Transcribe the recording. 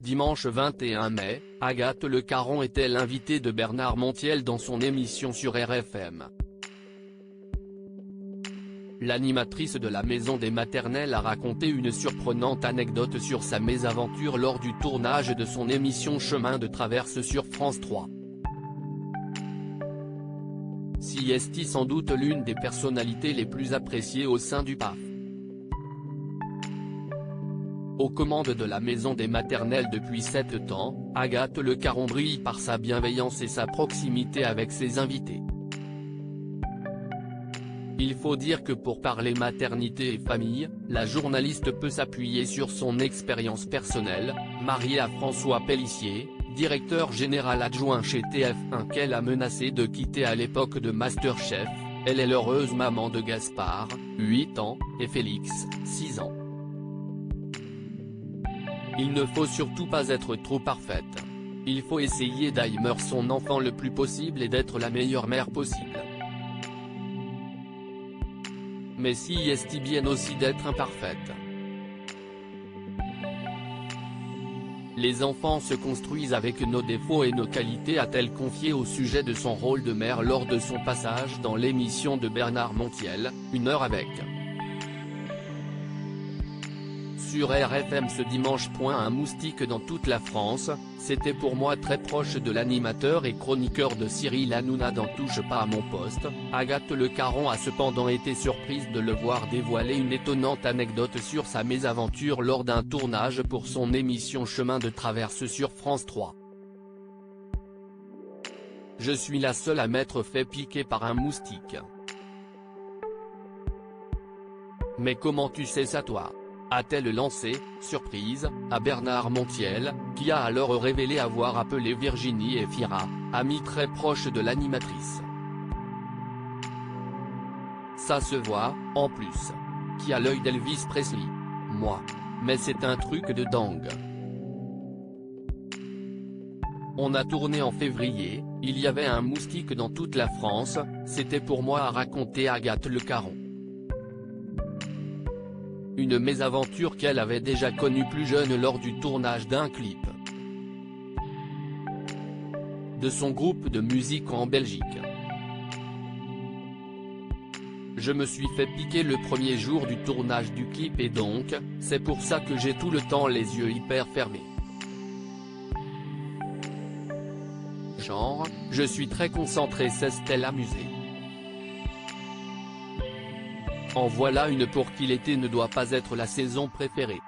Dimanche 21 mai, Agathe Le Caron était l'invitée de Bernard Montiel dans son émission sur RFM. L'animatrice de la Maison des Maternelles a raconté une surprenante anecdote sur sa mésaventure lors du tournage de son émission Chemin de traverse sur France 3. Si est sans doute l'une des personnalités les plus appréciées au sein du PAF. Aux commandes de la Maison des Maternelles depuis 7 ans, Agathe Le Caron brille par sa bienveillance et sa proximité avec ses invités. Il faut dire que pour parler maternité et famille, la journaliste peut s'appuyer sur son expérience personnelle, mariée à François Pélissier, directeur général adjoint chez TF1 qu'elle a menacé de quitter à l'époque de Masterchef. Elle est l'heureuse maman de Gaspard, 8 ans, et Félix, 6 ans. Il ne faut surtout pas être trop parfaite. Il faut essayer d'aimer son enfant le plus possible et d'être la meilleure mère possible. Mais si est bien aussi d'être imparfaite. Les enfants se construisent avec nos défauts et nos qualités, a-t-elle confié au sujet de son rôle de mère lors de son passage dans l'émission de Bernard Montiel, 1 heure avec. Sur RFM ce dimanche. Un moustique dans toute la France, c'était pour moi très proche de l'animateur et chroniqueur de Cyril Hanouna dans Touche pas à mon poste. Agathe Le Caron a cependant été surprise de le voir dévoiler une étonnante anecdote sur sa mésaventure lors d'un tournage pour son émission Chemin de traverse sur France 3. Je suis la seule à m'être fait piquer par un moustique. Mais comment tu sais ça toi ? A-t-elle lancé, surprise, à Bernard Montiel, qui a alors révélé avoir appelé Virginie Efira, amie très proche de l'animatrice. Ça se voit, en plus. Qui a l'œil d'Elvis Presley. Moi. Mais c'est un truc de dingue. On a tourné en février, il y avait un moustique dans toute la France, c'était pour moi, a raconté Agathe Le Caron. Une mésaventure qu'elle avait déjà connue plus jeune lors du tournage d'un clip de son groupe de musique en Belgique. Je me suis fait piquer le premier jour du tournage du clip et donc, c'est pour ça que j'ai tout le temps les yeux hyper fermés. Genre, je suis très concentré, s'est-elle amusée. En voilà une pour qui l'été ne doit pas être la saison préférée.